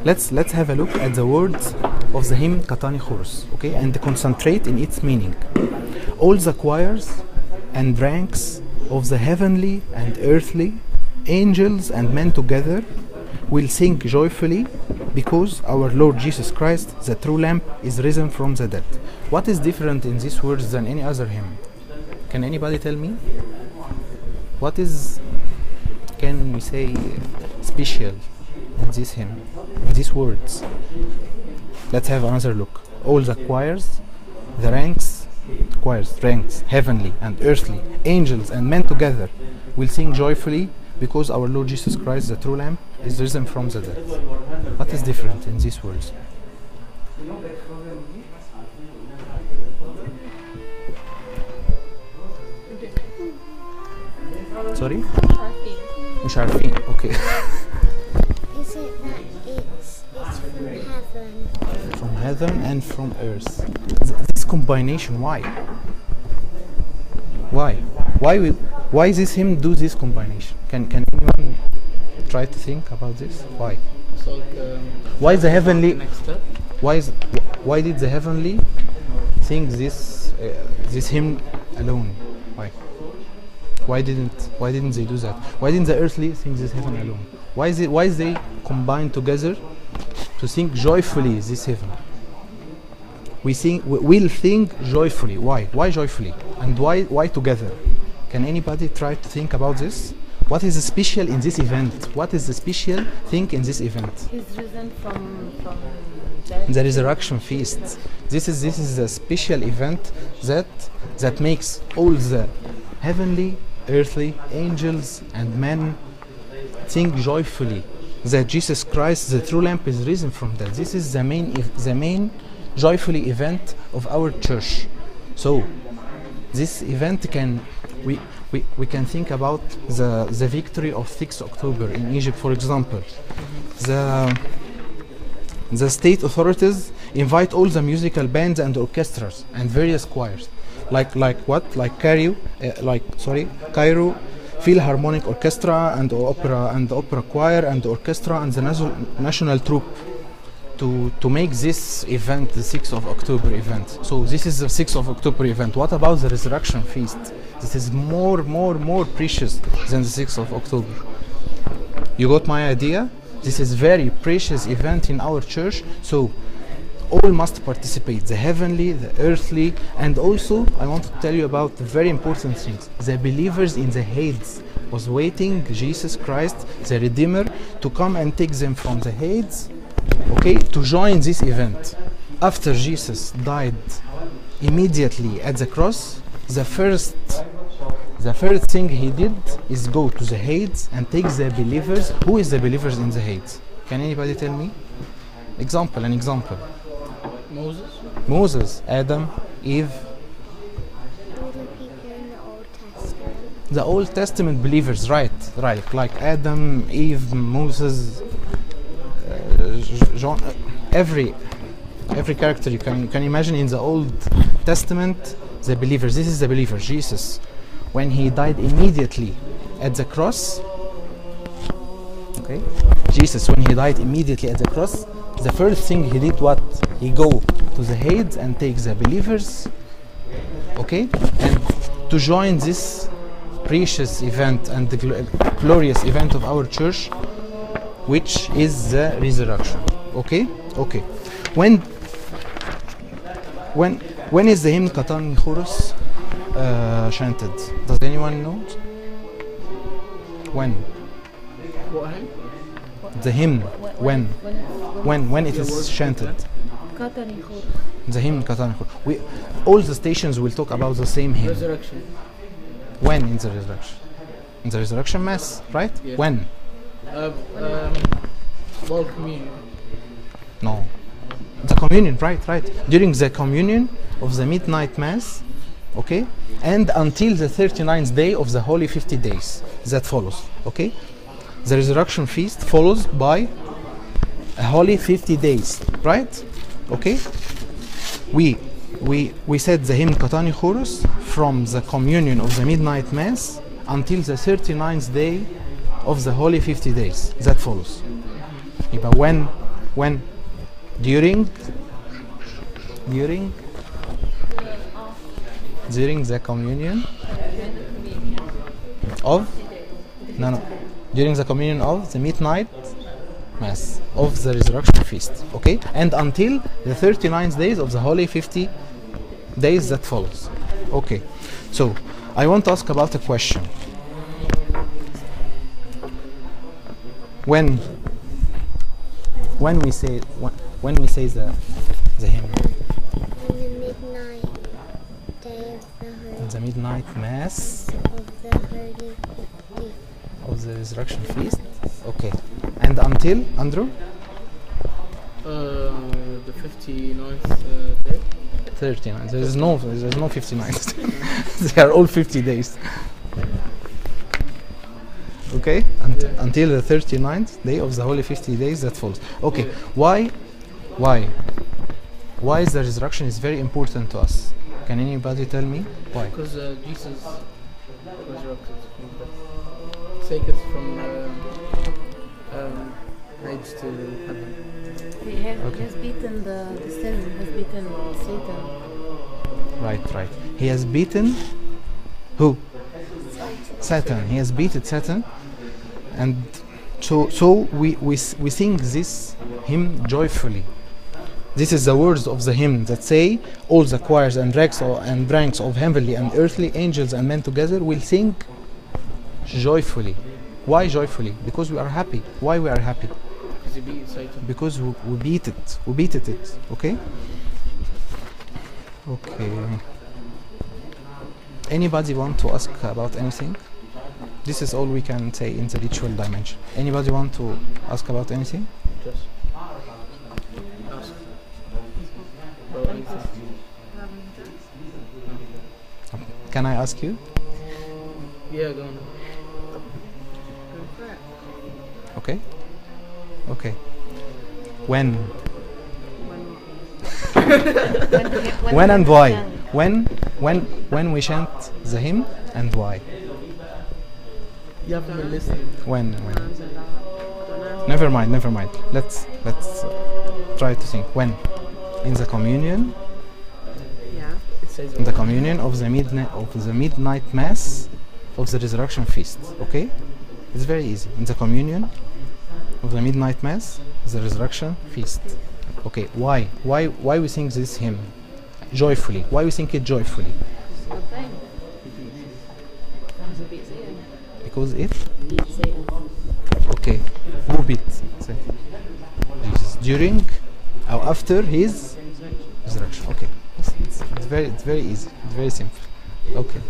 let's have a look at the words of the hymn Katani Khoros, okay, and concentrate in its meaning. All the choirs and ranks of the heavenly and earthly, angels and men together, will sing joyfully because our Lord Jesus Christ, the true Lamb, is risen from the dead. What is different in these words than any other hymn? Can anybody tell me? What is, can we say, special in this hymn, in these words? Let's have another look. All the choirs, the ranks, heavenly and earthly, angels and men together, will sing joyfully because our Lord Jesus Christ, the true Lamb, is risen from the dead. What is different in these words? Sorry? مش عارفين. Okay. Is it that it's from heaven? From heaven and from earth. This combination, why? Why this hymn do this combination? Can anyone try to think about this? Why? So, Why the heavenly? next step. Why did the heavenly sing this hymn alone? Why didn't they do that? Why didn't the earthly sing this heaven alone? Why is they combine together to sing joyfully this heaven? We'll sing joyfully. Why joyfully? And why together? Can anybody try to think about this? What is special in this event? What is the special thing in this event? He's risen from The resurrection feast. This is a special event that makes all the heavenly, earthly, angels and men sing joyfully that Jesus Christ, the true Lamb, is risen from death. This is the main joyfully event of our church. So this event we can think about the victory of 6 October in Egypt, for example. The state authorities invite all the musical bands and orchestras and various choirs, like what? Like Cairo Philharmonic Orchestra and opera choir and the orchestra and the national troupe to make this event the 6th of October event. So this is the 6th of October event. What about the resurrection feast? This is more precious than the 6th of October. You got my idea? This is very precious event in our church. So all must participate, the heavenly, the earthly, and also I want to tell you about very important things. The believers in the Hades was waiting Jesus Christ, the Redeemer, to come and take them from the Hades, okay, to join this event. After Jesus died immediately at the cross, the first thing he did is go to the Hades and take the believers. Who is the believers in the Hades? Can anybody tell me? An example. Moses, Adam, Eve. All the people in the Old Testament. The Old Testament believers, right, like Adam, Eve, Moses, John, every character you can imagine in the Old Testament, the believers. This is the believer, Jesus. When he died immediately at the cross, okay, Jesus, when he died immediately at the cross, the first thing he did, what? He go to the Hades and take the believers, okay, and to join this precious event and the glorious event of our church, which is the resurrection. Okay. When is the hymn Katani Khoros chanted? Does anyone know? When? The hymn. When it is chanted? Katani Khoros. The hymn Katani Khoros. All the stations will talk about the same hymn. Resurrection. When in the resurrection? In the resurrection mass, right? Yeah. When? World communion. No. The communion, right. During the communion of the midnight mass, okay, and until the 39th day of the holy 50 days that follows, okay. The resurrection feast follows by a holy 50 days, right? Okay. We said the hymn Katani Khoros from the communion of the midnight mass until the 39th day of the holy 50 days that follows. But When? During? During? During the communion of? No. During the communion of the midnight mass of the resurrection feast. Okay? And until the 39th days of the holy 50 days that follows. Okay. So, I want to ask about a question. When we say the hymn, On the midnight day of the midnight mass the holy 50. of the resurrection feast. Okay. And until Andrew? The 59th day. 39. There's no 59. They are all 50 days. Okay? Until the 39th day of the holy 50 days that follows. Okay. Yeah. Why is the resurrection is very important to us? Can anybody tell me why? Because Jesus resurrected from death. Take us from hate to heaven. He has, Okay. he has beaten the sin, has beaten Satan. Right. He has beaten who? Satan. He has beaten Satan, and so we sing this hymn joyfully. This is the words of the hymn that say, all the choirs and ranks of heavenly and earthly angels and men together will sing joyfully. Why joyfully? Because we are happy. Why we are happy? Because he beat Satan. Because we beat it. We beat it. Okay? Okay. Anybody want to ask about anything? This is all we can say in the ritual dimension. Anybody want to ask about anything? Just ask about anything. Can I ask you? Yeah, go on. Okay. Okay. When? When and why? When we chant the hymn and why? You haven't been listening. When? Never mind. Let's try to think. When? In the communion. It says In the communion of the midnight mass of the resurrection feast. Okay? It's very easy. In the communion of the midnight mass, the resurrection feast. Okay, why? Why we sing this hymn joyfully? Why we sing it joyfully? Because it? Okay. Who beat? Say. Jesus. During or after his resurrection. Okay. It's very easy. It's very simple. Okay.